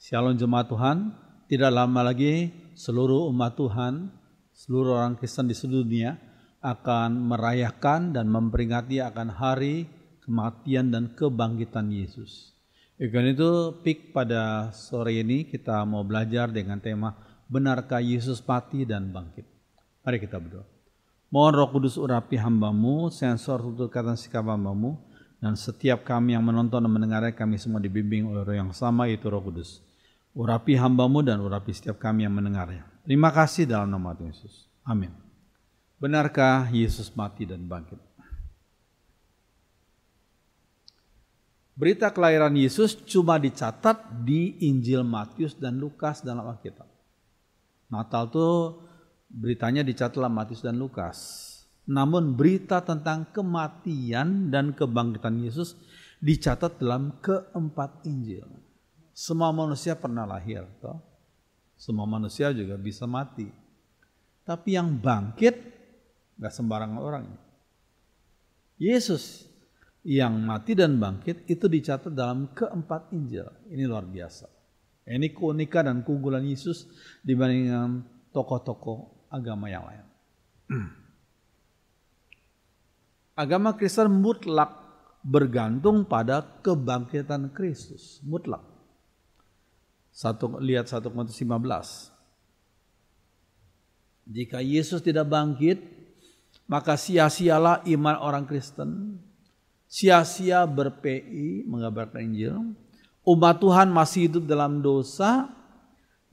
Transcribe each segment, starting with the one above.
Shalom jemaat Tuhan, tidak lama lagi seluruh umat Tuhan, seluruh orang Kristen di seluruh dunia akan merayakan dan memperingati akan hari kematian dan kebangkitan Yesus. Karena itu pada sore ini kita mau belajar dengan tema benarkah Yesus mati dan bangkit. Mari kita berdoa. Mohon Roh Kudus urapi hamba-Mu, sensor tutur kata sikap hamba-Mu, dan setiap kami yang menonton dan mendengar kami semua dibimbing oleh Roh yang sama, yaitu Roh Kudus. Urapi hamba-Mu dan urapi setiap kami yang mendengarnya. Terima kasih dalam nama Tuhan Yesus. Amin. Benarkah Yesus mati dan bangkit? Berita kelahiran Yesus cuma dicatat di Injil Matius dan Lukas dalam Alkitab. Natal tuh beritanya dicatat dalam Matius dan Lukas. Namun berita tentang kematian dan kebangkitan Yesus dicatat dalam keempat Injil. Semua manusia pernah lahir, toh? Semua manusia juga bisa mati. Tapi yang bangkit gak sembarangan orang. Yesus yang mati dan bangkit itu dicatat dalam keempat Injil. Ini luar biasa. Ini keunikan dan keunggulan Yesus dibandingkan tokoh-tokoh agama yang lain. Agama Kristen mutlak bergantung pada kebangkitan Kristus. Mutlak. Lihat 1 Korintus 15. Jika Yesus tidak bangkit, maka sia-sialah iman orang Kristen. Sia-sia ber-PI mengabarkan Injil. Umat Tuhan masih hidup dalam dosa.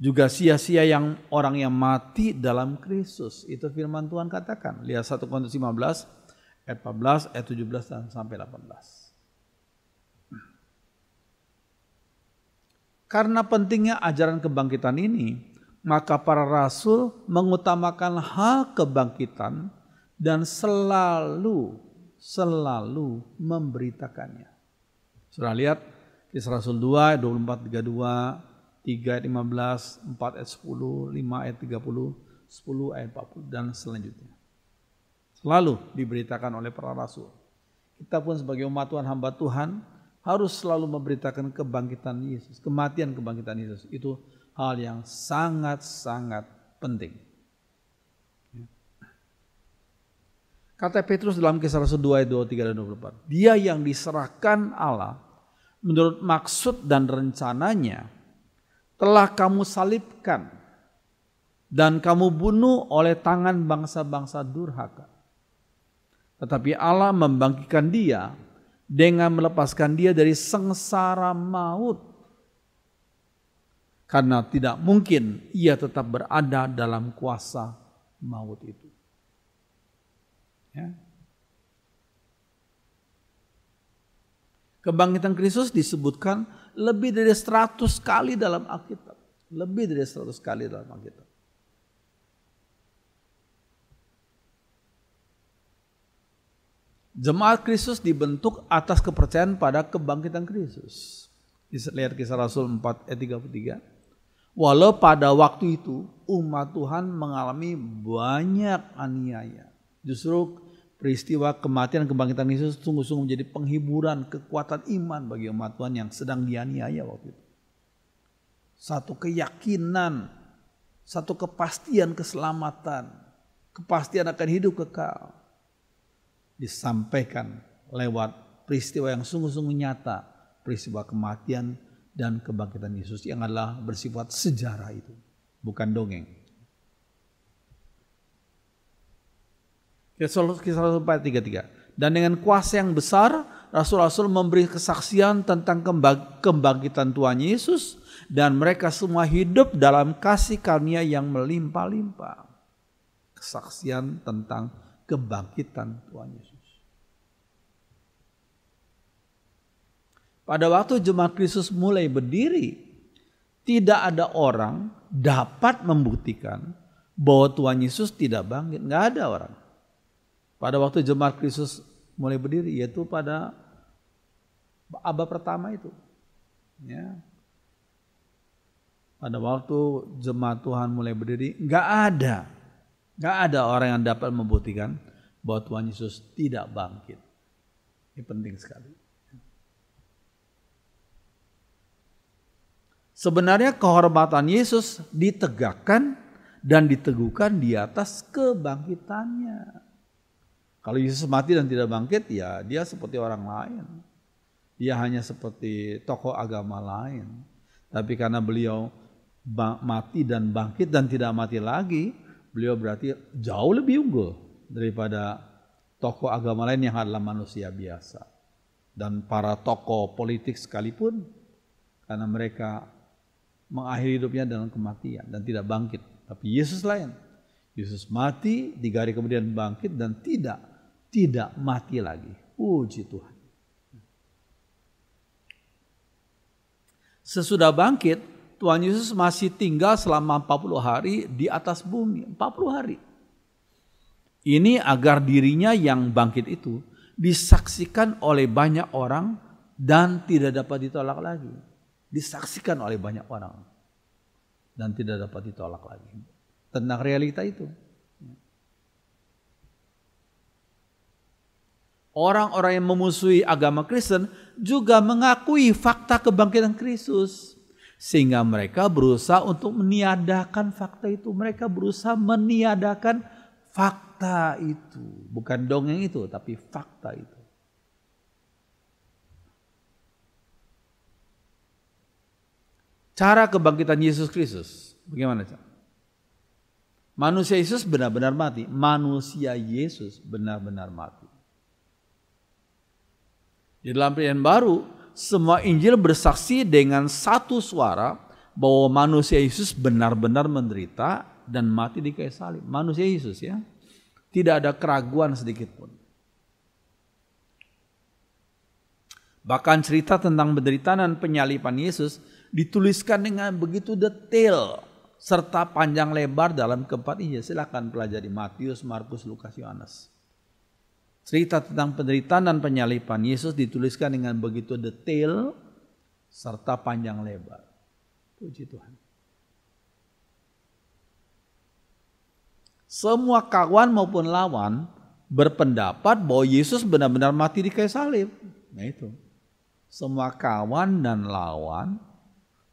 Juga sia-sia orang yang mati dalam Kristus. Itu firman Tuhan katakan. Lihat 1 Korintus 15 ayat 14, ayat 17 dan sampai 18. Karena pentingnya ajaran kebangkitan ini, maka para rasul mengutamakan hal kebangkitan dan selalu memberitakannya. Sudah lihat Kisah Rasul 2 ayat 24, 32, 3 ayat 15, 4 ayat 10, 5 ayat 30, 10 ayat 40 dan selanjutnya. Selalu diberitakan oleh para rasul. Kita pun sebagai umat Tuhan, hamba Tuhan, harus selalu memberitakan kebangkitan Yesus, kematian kebangkitan Yesus. Itu hal yang sangat-sangat penting. Kata Petrus dalam Kisah Rasul 2 ayat 23 dan 24. Dia yang diserahkan Allah menurut maksud dan rencananya telah kamu salibkan dan kamu bunuh oleh tangan bangsa-bangsa durhaka. Tetapi Allah membangkitkan dia dengan melepaskan dia dari sengsara maut. Karena tidak mungkin ia tetap berada dalam kuasa maut itu. Ya. Kebangkitan Kristus disebutkan lebih dari 100 kali dalam Alkitab. Lebih dari 100 kali dalam Alkitab. Jemaat Kristus dibentuk atas kepercayaan pada kebangkitan Kristus. Lihat Kisah Rasul 4 ayat 33. Walau pada waktu itu umat Tuhan mengalami banyak aniaya. Justru peristiwa kematian dan kebangkitan Yesus sungguh-sungguh menjadi penghiburan kekuatan iman bagi umat Tuhan yang sedang dianiaya waktu itu. Satu keyakinan, satu kepastian keselamatan, kepastian akan hidup kekal. Disampaikan lewat peristiwa yang sungguh-sungguh nyata, peristiwa kematian dan kebangkitan Yesus yang adalah bersifat sejarah itu, bukan dongeng. Kisah Rasul 4:33. Dan dengan kuasa yang besar, rasul-rasul memberi kesaksian tentang kebangkitan Tuhan Yesus dan mereka semua hidup dalam kasih karunia yang melimpah-limpah. Kesaksian tentang kebangkitan Tuhan Yesus. Pada waktu jemaat Kristus mulai berdiri, tidak ada orang dapat membuktikan bahwa Tuhan Yesus tidak bangkit. Nggak ada orang. Pada waktu jemaat Kristus mulai berdiri, yaitu pada abad pertama itu. Ya. Pada waktu jemaat Tuhan mulai berdiri, nggak ada orang yang dapat membuktikan bahwa Tuhan Yesus tidak bangkit. Ini penting sekali. Sebenarnya kehormatan Yesus ditegakkan dan diteguhkan di atas kebangkitannya. Kalau Yesus mati dan tidak bangkit, ya dia seperti orang lain. Dia hanya seperti tokoh agama lain. Tapi karena beliau mati dan bangkit dan tidak mati lagi, beliau berarti jauh lebih unggul daripada tokoh agama lain yang adalah manusia biasa. Dan para tokoh politik sekalipun, karena mereka mengakhiri hidupnya dalam kematian dan tidak bangkit. Tapi Yesus lain. Yesus mati, 3 hari kemudian bangkit dan tidak mati lagi. Puji Tuhan. Sesudah bangkit, Tuhan Yesus masih tinggal selama 40 hari di atas bumi. 40 hari. Ini agar dirinya yang bangkit itu disaksikan oleh banyak orang dan tidak dapat ditolak lagi. Disaksikan oleh banyak orang dan tidak dapat ditolak lagi. Tentang realita itu. Orang-orang yang memusuhi agama Kristen juga mengakui fakta kebangkitan Kristus. Sehingga mereka berusaha untuk meniadakan fakta itu. Mereka berusaha meniadakan fakta itu. Bukan dongeng itu, tapi fakta itu. Cara kebangkitan Yesus Kristus, bagaimana? Manusia Yesus benar-benar mati. Manusia Yesus benar-benar mati. Di dalam Perjanjian Baru, semua Injil bersaksi dengan satu suara bahwa manusia Yesus benar-benar menderita dan mati di kayu salib. Manusia Yesus, ya. Tidak ada keraguan sedikit pun. Bahkan cerita tentang penderitaan dan penyaliban Yesus dituliskan dengan begitu detail serta panjang lebar dalam keempat Injil. Silakan pelajari Matius, Markus, Lukas, Yohanes. Cerita tentang penderitaan dan penyaliban Yesus dituliskan dengan begitu detail serta panjang lebar. Puji Tuhan. Semua kawan maupun lawan berpendapat bahwa Yesus benar-benar mati di kayu salib. Nah itu. Semua kawan dan lawan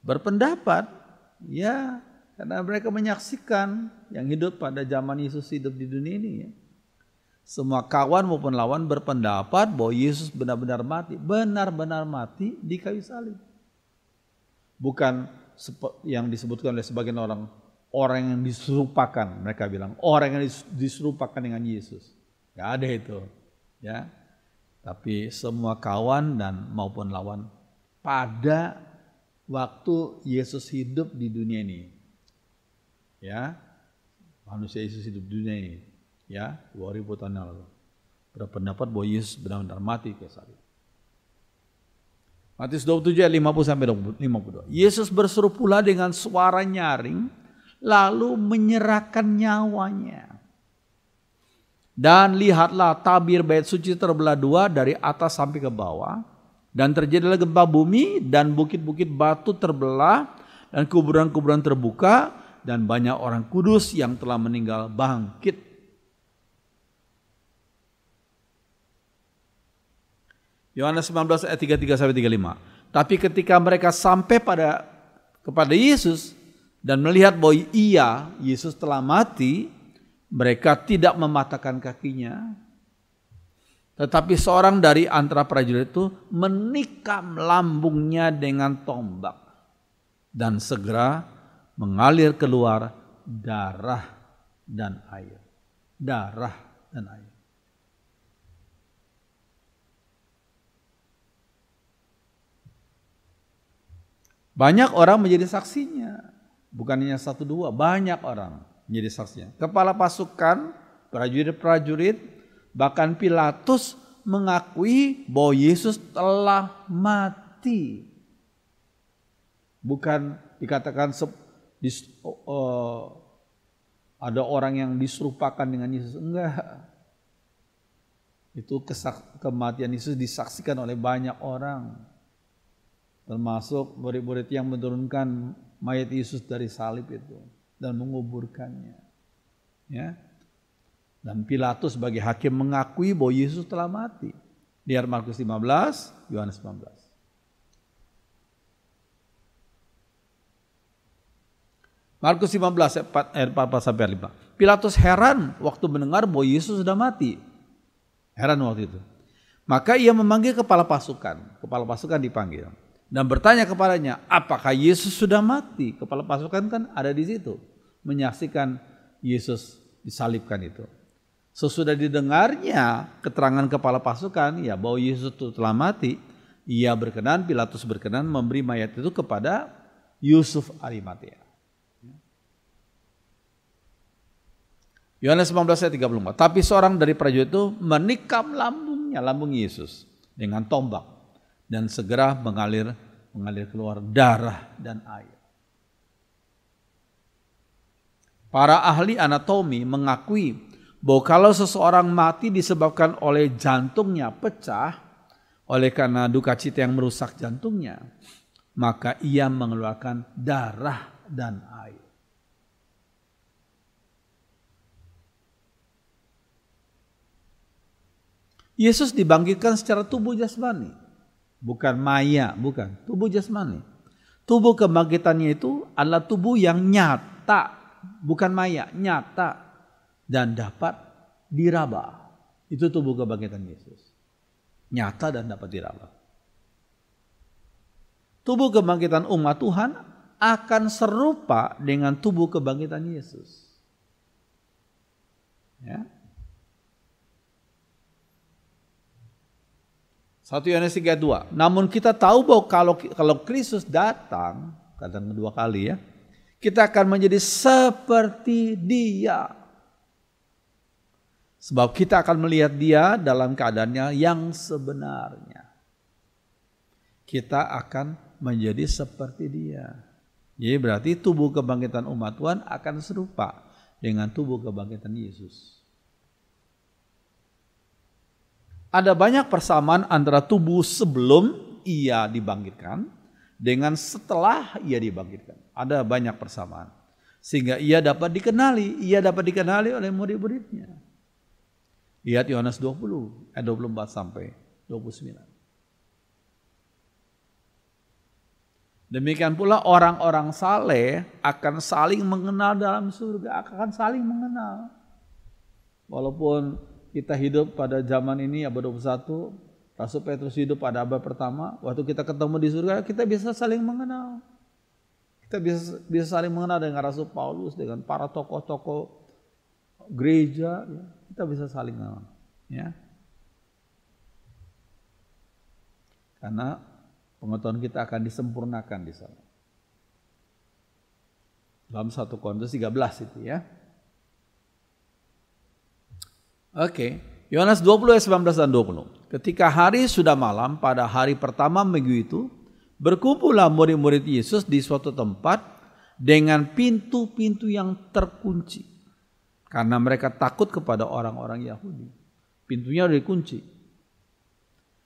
berpendapat, ya, karena mereka menyaksikan yang hidup pada zaman Yesus hidup di dunia ini, ya. Semua kawan maupun lawan berpendapat bahwa Yesus benar-benar mati di kayu salib. Bukan yang disebutkan oleh sebagian orang yang diserupakan, mereka bilang orang yang diserupakan dengan Yesus. Gak ada itu, ya. Tapi semua kawan dan maupun lawan pada waktu Yesus hidup di dunia ini, ya, manusia Yesus hidup di dunia ini, ya, 2000 tahun yang lalu, berpendapat bahwa Yesus benar-benar mati ke salib. Matius 27 ayat 50 sampai 52. Yesus berseru pula dengan suara nyaring, lalu menyerahkan nyawanya. Dan lihatlah tabir bait suci terbelah dua dari atas sampai ke bawah. Dan terjadilah gempa bumi dan bukit-bukit batu terbelah dan kuburan-kuburan terbuka dan banyak orang kudus yang telah meninggal bangkit. Yohanes 19 ayat 33 sampai 35. Tapi ketika mereka sampai kepada Yesus dan melihat bahwa Yesus telah mati, mereka tidak mematahkan kakinya. Tetapi seorang dari antara prajurit itu menikam lambungnya dengan tombak. Dan segera mengalir keluar darah dan air. Darah dan air. Banyak orang menjadi saksinya. Bukan hanya 1-2, banyak orang menjadi saksinya. Kepala pasukan, prajurit-prajurit, bahkan Pilatus mengakui bahwa Yesus telah mati. Bukan dikatakan ada orang yang diserupakan dengan Yesus. Enggak. Itu kematian Yesus disaksikan oleh banyak orang. Termasuk murid-murid yang menurunkan mayat Yesus dari salib itu dan menguburkannya. Ya. Dan Pilatus sebagai hakim mengakui bahwa Yesus telah mati. Lihat Markus 15, Yohanes 19. Markus 15 ayat 4-5. Pilatus heran waktu mendengar bahwa Yesus sudah mati. Heran waktu itu. Maka ia memanggil kepala pasukan. Kepala pasukan dipanggil. Dan bertanya kepadanya, apakah Yesus sudah mati? Kepala pasukan kan ada di situ. Menyaksikan Yesus disalibkan itu. Sesudah didengarnya keterangan kepala pasukan ya bahwa Yesus itu telah mati, ia berkenan, Pilatus berkenan memberi mayat itu kepada Yusuf Arimatea. Yohanes 19 ayat 34. Tapi seorang dari prajurit itu menikam lambung Yesus dengan tombak dan segera mengalir keluar darah dan air. Para ahli anatomi mengakui bahwa kalau seseorang mati disebabkan oleh jantungnya pecah, oleh karena duka cita yang merusak jantungnya, maka ia mengeluarkan darah dan air. Yesus dibangkitkan secara tubuh jasmani, bukan maya, bukan tubuh jasmani. Tubuh kebangkitannya itu adalah tubuh yang nyata, bukan maya, nyata. Dan dapat diraba. Itu tubuh kebangkitan Yesus. Nyata dan dapat diraba. Tubuh kebangkitan umat Tuhan akan serupa dengan tubuh kebangkitan Yesus. Ya. 1 Yohanes 3:2. Namun kita tahu bahwa kalau Kristus datang kedua kali ya, kita akan menjadi seperti Dia. Sebab kita akan melihat Dia dalam keadaannya yang sebenarnya. Kita akan menjadi seperti Dia. Jadi berarti tubuh kebangkitan umat Tuhan akan serupa dengan tubuh kebangkitan Yesus. Ada banyak persamaan antara tubuh sebelum Ia dibangkitkan dengan setelah Ia dibangkitkan. Ada banyak persamaan. Sehingga Ia dapat dikenali oleh murid-muridnya. Lihat Yohanes 20 ayat 24 sampai 29. Demikian pula orang-orang saleh akan saling mengenal dalam surga, akan saling mengenal. Walaupun kita hidup pada zaman ini abad 21, Rasul Petrus hidup pada abad pertama, waktu kita ketemu di surga kita bisa saling mengenal. Kita bisa saling mengenal dengan Rasul Paulus, dengan para tokoh-tokoh gereja, ya. Kita bisa saling mengenal, ya. Karena pengetahuan kita akan disempurnakan di sana. Dalam 1 Korintus 13 itu ya. Oke, Yohanes 20 ayat 19 dan 20. Ketika hari sudah malam pada hari pertama minggu itu, berkumpullah murid-murid Yesus di suatu tempat dengan pintu-pintu yang terkunci. Karena mereka takut kepada orang-orang Yahudi. Pintunya udah dikunci.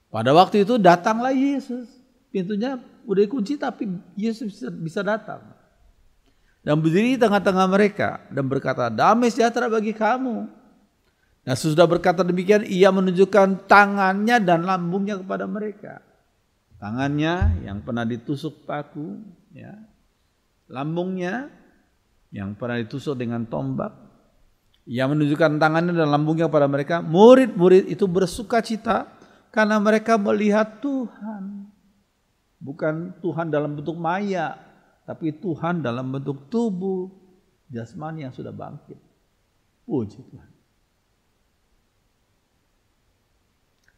Pada waktu itu datanglah Yesus. Pintunya udah dikunci tapi Yesus bisa datang. Dan berdiri di tengah-tengah mereka. Dan berkata, damai sejahtera bagi kamu. Nah sesudah berkata demikian, ia menunjukkan tangannya dan lambungnya kepada mereka. Tangannya yang pernah ditusuk paku. Ya. Lambungnya yang pernah ditusuk dengan tombak. Ia menunjukkan tangannya dan lambungnya kepada mereka. Murid-murid itu bersuka cita karena mereka melihat Tuhan. Bukan Tuhan dalam bentuk maya, tapi Tuhan dalam bentuk tubuh jasmani yang sudah bangkit. Puji Tuhan.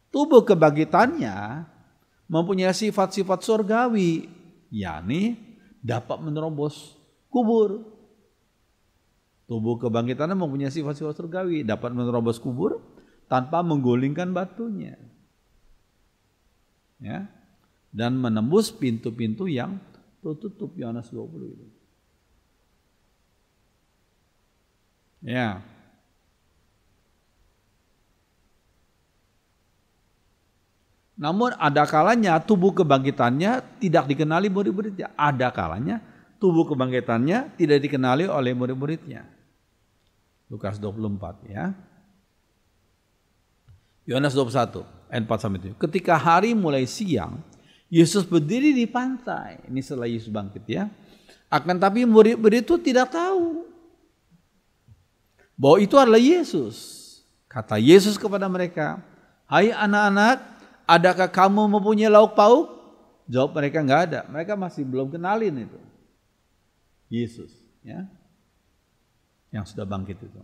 Tubuh kebangkitannya mempunyai sifat-sifat surgawi, yakni dapat menerobos kubur. Tubuh kebangkitannya mempunyai sifat-sifat surgawi, dapat menerobos kubur tanpa menggulingkan batunya. Ya. Dan menembus pintu-pintu yang tertutup, Yohanes 20 itu. Ya. Namun ada kalanya tubuh kebangkitannya tidak dikenali murid-muridnya. Ada kalanya tubuh kebangkitannya tidak dikenali oleh murid-muridnya. Lukas 24 ya. Yohanes 21 ayat 4 sampai 7. Ketika hari mulai siang, Yesus berdiri di pantai. Ini setelah Yesus bangkit ya. Akan tapi murid-murid itu tidak tahu bahwa itu adalah Yesus. Kata Yesus kepada mereka, "Hai anak-anak, adakah kamu mempunyai lauk pauk?" Jawab mereka, "Enggak ada." Mereka masih belum kenalin itu Yesus, ya, yang sudah bangkit itu.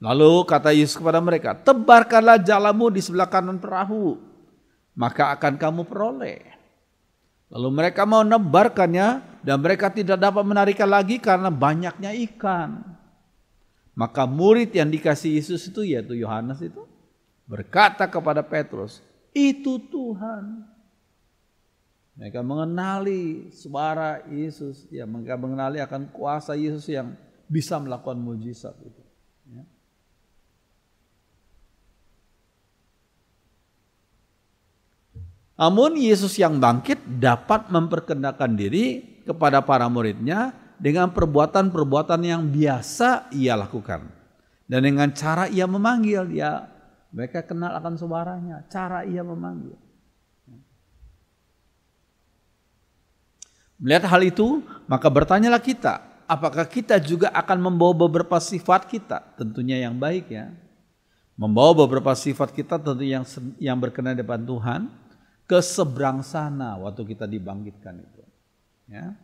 Lalu kata Yesus kepada mereka, "Tebarkanlah jalamu di sebelah kanan perahu, maka akan kamu peroleh." Lalu mereka mau nebarkannya dan mereka tidak dapat menarikkan lagi karena banyaknya ikan. Maka murid yang dikasih Yesus itu, yaitu Yohanes itu, berkata kepada Petrus, "Itu Tuhan." Mereka mengenali suara Yesus, ya, mereka mengenali akan kuasa Yesus yang bisa melakukan mujizat itu. Ya. Namun Yesus yang bangkit dapat memperkenalkan diri kepada para muridnya dengan perbuatan-perbuatan yang biasa ia lakukan. Dan dengan cara ia memanggil, ya, mereka kenal akan suaranya, cara ia memanggil. Melihat hal itu, maka bertanyalah kita, apakah kita juga akan membawa beberapa sifat kita, tentunya yang baik, ya. Membawa beberapa sifat kita tentu yang berkenan di depan Tuhan ke seberang sana waktu kita dibangkitkan itu, ya,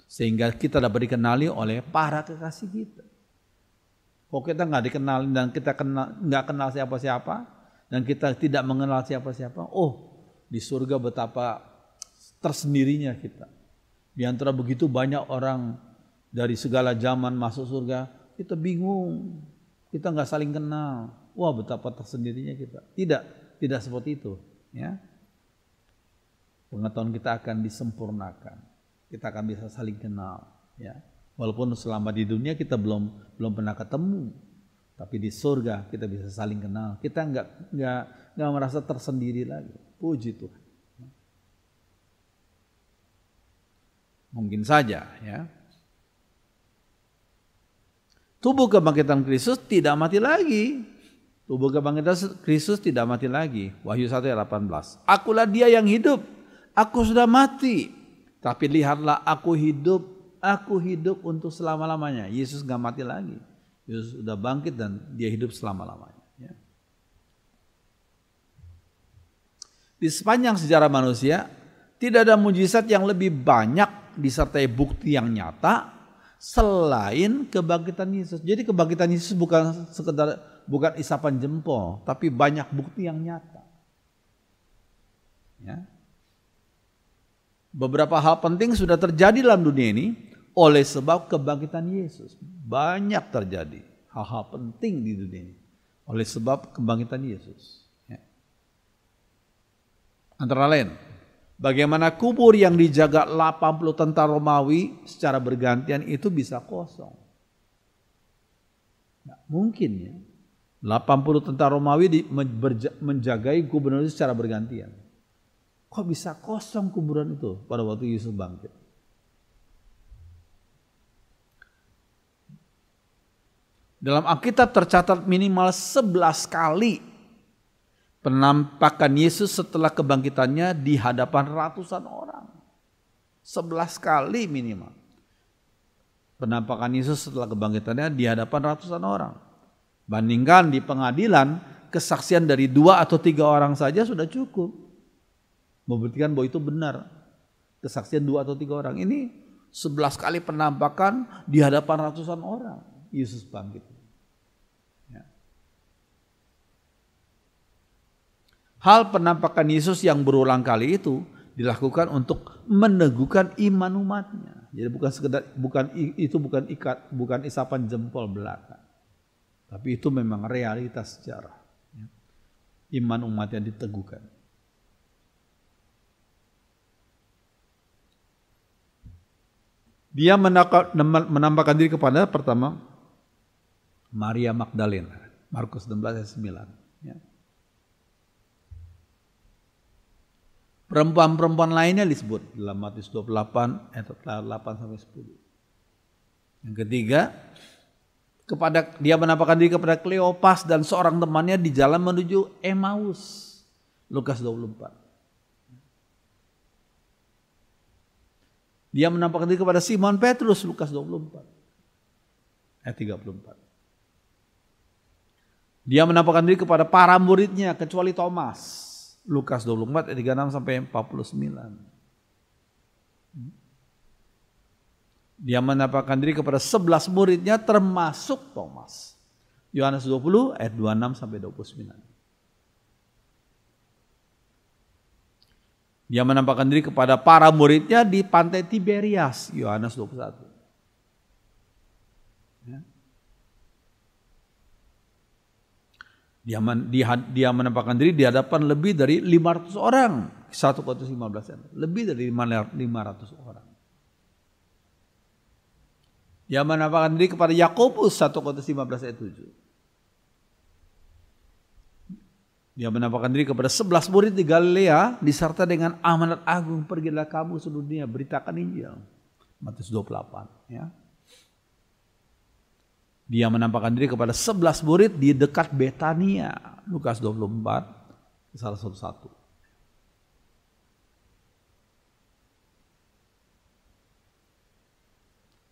sehingga kita dapat dikenali oleh para kekasih kita. Kalau kita nggak dikenali dan kita nggak kenal siapa-siapa dan kita tidak mengenal siapa-siapa, di surga betapa tersendirinya kita. Di antara begitu banyak orang dari segala zaman masuk surga, kita bingung, kita nggak saling kenal. Wah, betapa tersendirinya kita. Tidak seperti itu, ya. Pengetahuan kita akan disempurnakan, kita akan bisa saling kenal, ya. Walaupun selama di dunia kita belum pernah ketemu, tapi di surga kita bisa saling kenal. Kita nggak merasa tersendiri lagi. Puji Tuhan. Mungkin saja, ya. Tubuh kebangkitan Kristus tidak mati lagi. Tubuh kebangkitan Kristus tidak mati lagi. Wahyu 1 ayat 18. "Akulah dia yang hidup. Aku sudah mati, tapi lihatlah aku hidup untuk selama-lamanya." Yesus gak mati lagi. Yesus sudah bangkit dan dia hidup selama-lamanya. Ya. Di sepanjang sejarah manusia, tidak ada mujizat yang lebih banyak disertai bukti yang nyata selain kebangkitan Yesus. Jadi kebangkitan Yesus bukan isapan jempol, tapi banyak bukti yang nyata. Ya. Beberapa hal penting sudah terjadi dalam dunia ini oleh sebab kebangkitan Yesus. Banyak terjadi hal-hal penting di dunia ini oleh sebab kebangkitan Yesus. Ya. Antara lain, bagaimana kubur yang dijaga 80 tentara Romawi secara bergantian itu bisa kosong. Nah, mungkin, ya. 80 tentara Romawi menjagai kubur itu secara bergantian. Kok bisa kosong kuburan itu pada waktu Yesus bangkit? Dalam Alkitab tercatat minimal 11 kali penampakan Yesus setelah kebangkitannya di hadapan ratusan orang. 11 kali minimal penampakan Yesus setelah kebangkitannya di hadapan ratusan orang. Bandingkan di pengadilan, kesaksian dari 2 atau 3 orang saja sudah cukup membuktikan bahwa itu benar. Kesaksian 2 atau 3 orang. Ini 11 kali penampakan di hadapan ratusan orang. Yesus bangkit. Ya. Hal penampakan Yesus yang berulang kali itu dilakukan untuk meneguhkan iman umatnya. Jadi bukan isapan jempol belaka. Tapi itu memang realitas sejarah. Ya. Iman umatnya diteguhkan. Dia menampakkan diri kepada pertama Maria Magdalena, Markus 16 ayat 9. Ya. Perempuan-perempuan lainnya disebut dalam Matius 28 ayat 8 sampai 10. Yang ketiga, dia menampakkan diri kepada Kleopas dan seorang temannya di jalan menuju Emmaus, Lukas 24. Dia menampakkan diri kepada Simon Petrus, Lukas 24 ayat 34. Dia menampakkan diri kepada para muridnya kecuali Thomas, Lukas 24 ayat 36 sampai 49. Dia menampakkan diri kepada 11 muridnya termasuk Thomas, Yohanes 20 ayat 26 sampai 29. Dia menampakkan diri kepada para muridnya di pantai Tiberias, Yohanes 21. Ya. Dia menampakkan diri di hadapan lebih dari 500 orang. 1 Korintus 15. Lebih dari 500 orang. Dia menampakkan diri kepada Yakobus, 1 Korintus 15 ayat 7. Dia menampakkan diri kepada 11 murid di Galilea diserta dengan amanat agung, pergilah kamu seluruh dunia beritakan Injil. Matius 28. Ya. Dia menampakkan diri kepada 11 murid di dekat Betania, Lukas 24, salah satu.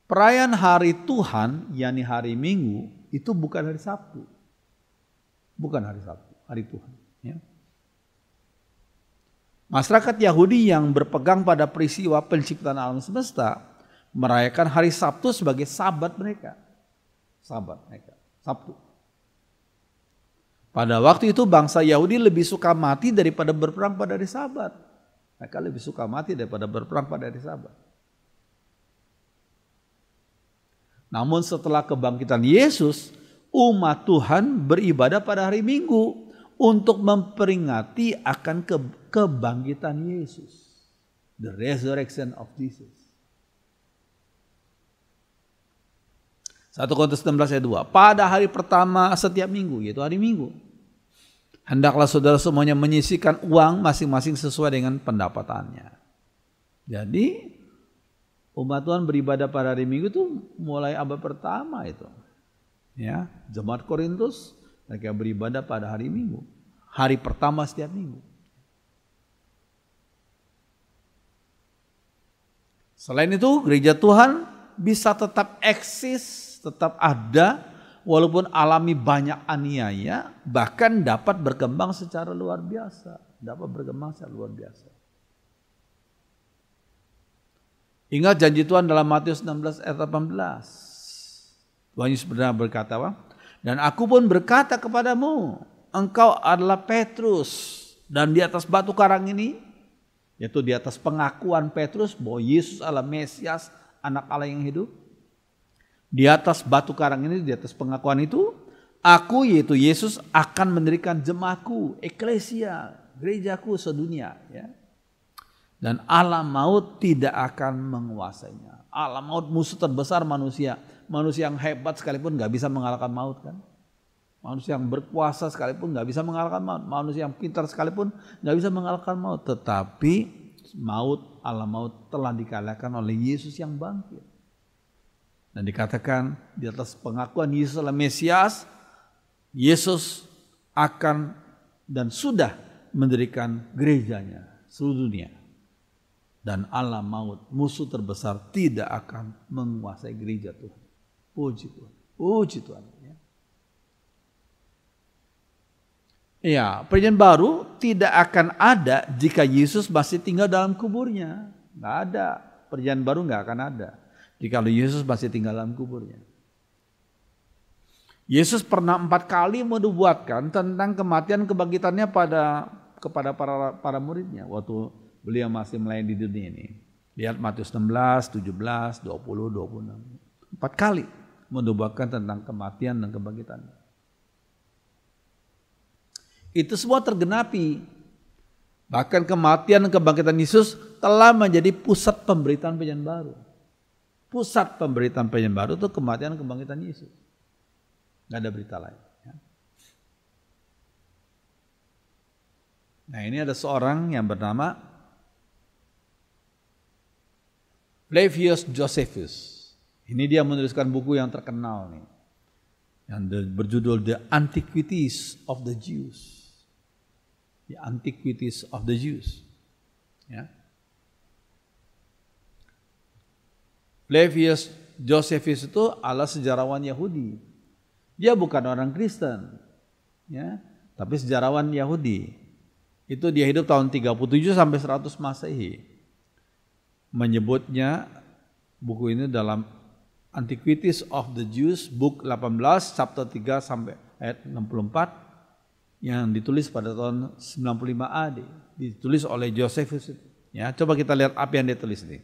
Perayaan hari Tuhan, yakni hari Minggu, itu bukan hari Sabtu. Bukan hari Sabtu. Hari Tuhan. Ya. Masyarakat Yahudi yang berpegang pada peristiwa penciptaan alam semesta merayakan hari Sabtu sebagai sabat mereka. Sabtu. Pada waktu itu bangsa Yahudi lebih suka mati daripada berperang pada hari Sabat. Mereka lebih suka mati daripada berperang pada hari Sabat. Namun setelah kebangkitan Yesus, umat Tuhan beribadah pada hari Minggu untuk memperingati akan kebangkitan Yesus. The resurrection of Jesus. 1 Korintus 16 ayat 2. Pada hari pertama setiap minggu, yaitu hari Minggu, hendaklah saudara semuanya menyisihkan uang masing-masing sesuai dengan pendapatannya. Jadi umat Tuhan beribadah pada hari Minggu itu mulai abad pertama itu. Ya, jemaat Korintus mereka beribadah pada hari Minggu. Hari pertama setiap minggu. Selain itu, gereja Tuhan bisa tetap eksis, tetap ada, walaupun alami banyak aniaya, bahkan dapat berkembang secara luar biasa. Ingat janji Tuhan dalam Matius 16 ayat 18. Tuhan Yesus pernah berkata, dan aku pun berkata kepadamu, engkau adalah Petrus, dan di atas batu karang ini, yaitu di atas pengakuan Petrus bahwa Yesus adalah Mesias, anak Allah yang hidup. Di atas batu karang ini, di atas pengakuan itu, aku yaitu Yesus akan mendirikan jemaatku, eklesia, gerejaku sedunia. Ya. Dan alam maut tidak akan menguasainya. Alam maut musuh terbesar manusia. Manusia yang hebat sekalipun gak bisa mengalahkan maut kan. Manusia yang berkuasa sekalipun gak bisa mengalahkan maut. Manusia yang pintar sekalipun gak bisa mengalahkan maut. Tetapi alam maut telah dikalahkan oleh Yesus yang bangkit. Dan dikatakan di atas pengakuan Yesus adalah Mesias, Yesus akan dan sudah mendirikan gerejanya seluruh dunia. Dan alam maut, musuh terbesar tidak akan menguasai gereja Tuhan. Puji Tuhan. Puji Tuhan. Ya, perjanjian baru tidak akan ada jika Yesus masih tinggal dalam kuburnya. Nggak ada. Perjanjian baru nggak akan ada jika Yesus masih tinggal dalam kuburnya. Yesus pernah 4 kali menubuatkan tentang kematian kebangkitannya kepada para muridnya waktu beliau masih melayani di dunia ini. Lihat Matius 16, 17, 20, 26. 4 kali menubuatkan tentang kematian dan kebangkitannya. Itu semua tergenapi. Bahkan kematian dan kebangkitan Yesus telah menjadi pusat pemberitaan perjanjian baru. Pusat pemberitaan perjanjian baru itu kematian dan kebangkitan Yesus. Nggak ada berita lain. Nah, ini ada seorang yang bernama Flavius Josephus. Ini dia menuliskan buku yang terkenal nih, yang berjudul The Antiquities of the Jews. The Antiquities of the Jews. Ya. Flavius Josephus itu adalah sejarawan Yahudi. Dia bukan orang Kristen, ya, tapi sejarawan Yahudi. Itu dia hidup tahun 37 sampai 100 Masehi. Menyebutnya buku ini dalam Antiquities of the Jews, book 18, chapter 3 sampai ayat 64 yang ditulis pada tahun 95 AD, ditulis oleh Josephus. Ya, coba kita lihat apa yang dia tulis ini.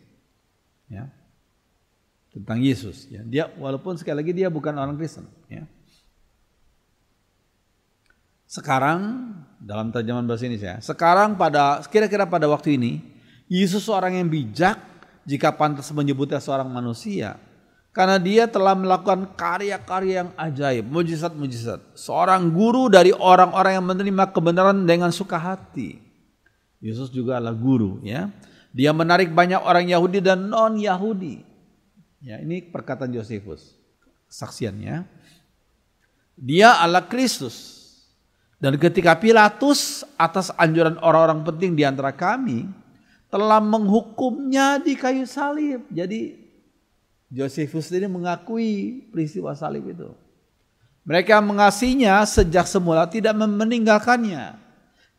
Ya. Tentang Yesus, ya. Dia walaupun sekali lagi dia bukan orang Kristen, ya. Sekarang dalam terjemahan bahasa Indonesia, sekarang kira-kira pada waktu ini Yesus seorang yang bijak jika pantas menyebutnya seorang manusia, karena dia telah melakukan karya-karya yang ajaib, mujizat-mujizat, seorang guru dari orang-orang yang menerima kebenaran dengan suka hati. Yesus juga adalah guru, ya. Dia menarik banyak orang Yahudi dan non-Yahudi. Ya, ini perkataan Josephus, saksiannya. Dia adalah Kristus. Dan ketika Pilatus atas anjuran orang-orang penting di antara kami telah menghukumnya di kayu salib. Jadi Josephus ini mengakui peristiwa salib itu. Mereka mengasihinya sejak semula, tidak meninggalkannya.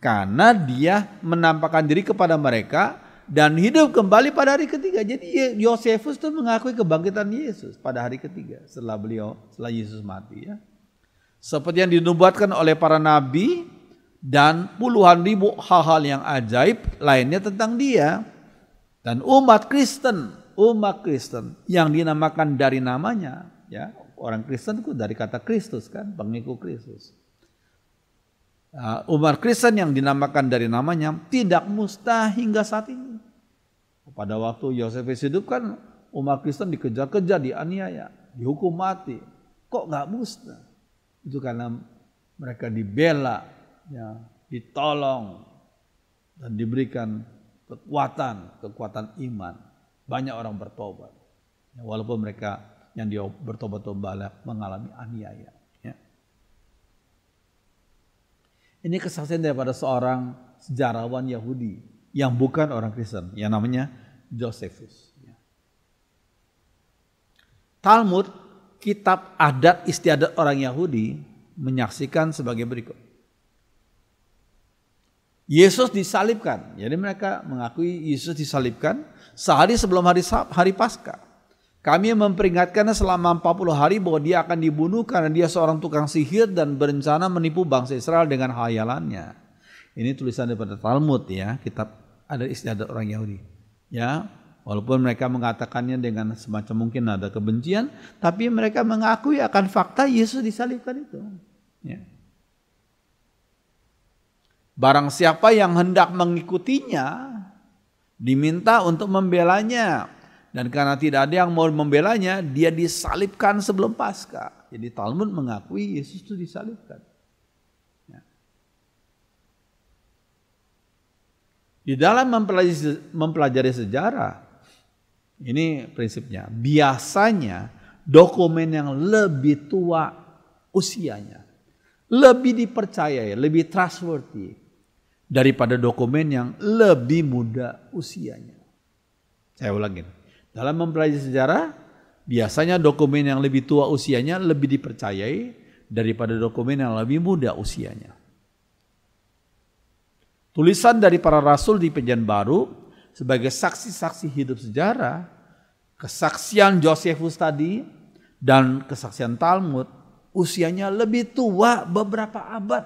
Karena dia menampakkan diri kepada mereka dan hidup kembali pada hari ketiga. Jadi Josephus itu mengakui kebangkitan Yesus pada hari ketiga setelah Yesus mati, ya. Seperti yang dinubuatkan oleh para nabi dan puluhan ribu hal-hal yang ajaib lainnya tentang dia. Dan umat Kristen yang dinamakan dari namanya, ya. Orang Kristen itu dari kata Kristus kan, pengikut Kristus. Umat Kristen yang dinamakan dari namanya tidak mustah hingga saat ini. Pada waktu Josephus hidup kan umat Kristen dikejar-kejar, dianiaya, dihukum mati. Kok nggak musnah? Itu karena mereka dibela, ya, ditolong dan diberikan kekuatan iman. Banyak orang bertobat, ya, walaupun mereka yang dia bertobat-tobat mengalami aniaya. Ya. Ini kesaksian daripada seorang sejarawan Yahudi yang bukan orang Kristen, yang namanya Josephus. Talmud, kitab adat istiadat orang Yahudi, menyaksikan sebagai berikut. Yesus disalibkan. Jadi mereka mengakui Yesus disalibkan sehari sebelum hari Paskah. Kami memperingatkannya selama 40 hari bahwa dia akan dibunuh karena dia seorang tukang sihir dan berencana menipu bangsa Israel dengan khayalannya. Ini tulisan daripada Talmud, ya, kitab adat istiadat orang Yahudi. Ya, walaupun mereka mengatakannya dengan semacam mungkin ada kebencian, tapi mereka mengakui akan fakta Yesus disalibkan itu. Ya. Barang siapa yang hendak mengikutinya diminta untuk membelanya, dan karena tidak ada yang mau membelanya, dia disalibkan sebelum Paskah. Jadi Talmud mengakui Yesus itu disalibkan. Ya. Di dalam mempelajari sejarah, ini prinsipnya, biasanya dokumen yang lebih tua usianya lebih dipercayai, lebih trustworthy daripada dokumen yang lebih muda usianya. Saya ulangi, dalam mempelajari sejarah, biasanya dokumen yang lebih tua usianya lebih dipercayai daripada dokumen yang lebih muda usianya. Tulisan dari para rasul di Perjanjian Baru sebagai saksi-saksi hidup sejarah, kesaksian Josephus tadi dan kesaksian Talmud usianya lebih tua beberapa abad.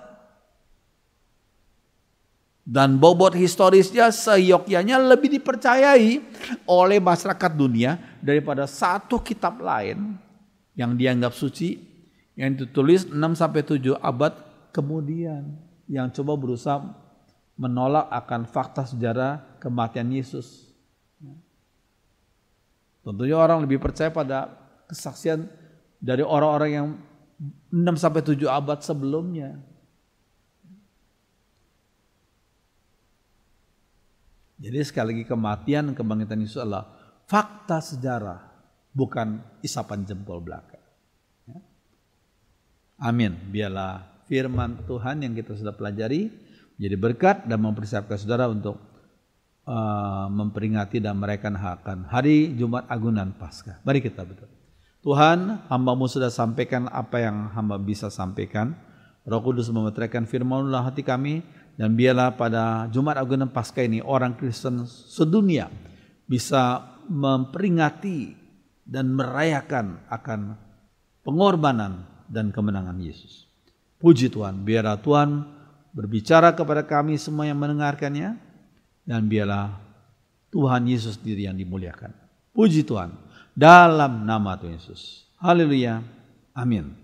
Dan bobot historisnya seyogyanya lebih dipercayai oleh masyarakat dunia daripada satu kitab lain yang dianggap suci yang ditulis 6-7 abad kemudian, yang coba berusaha menolak akan fakta sejarah kematian Yesus. Tentunya orang lebih percaya pada kesaksian dari orang-orang yang 6-7 abad sebelumnya. Jadi sekali lagi kematian dan kebangkitan Yesus adalah fakta sejarah, bukan isapan jempol belaka. Ya. Amin. Biarlah firman Tuhan yang kita sudah pelajari menjadi berkat dan mempersiapkan saudara untuk memperingati dan merayakan hari Jumat Agung dan Paskah. Mari kita berdoa. Tuhan, hamba-Mu sudah sampaikan apa yang hamba bisa sampaikan. Roh Kudus memeteraikan firman-Mu hati kami, dan biarlah pada Jumat Agung dan Paskah ini orang Kristen sedunia bisa memperingati dan merayakan akan pengorbanan dan kemenangan Yesus. Puji Tuhan, biarlah Tuhan berbicara kepada kami semua yang mendengarkannya, dan biarlah Tuhan Yesus sendiri yang dimuliakan. Puji Tuhan, dalam nama Tuhan Yesus. Haleluya. Amin.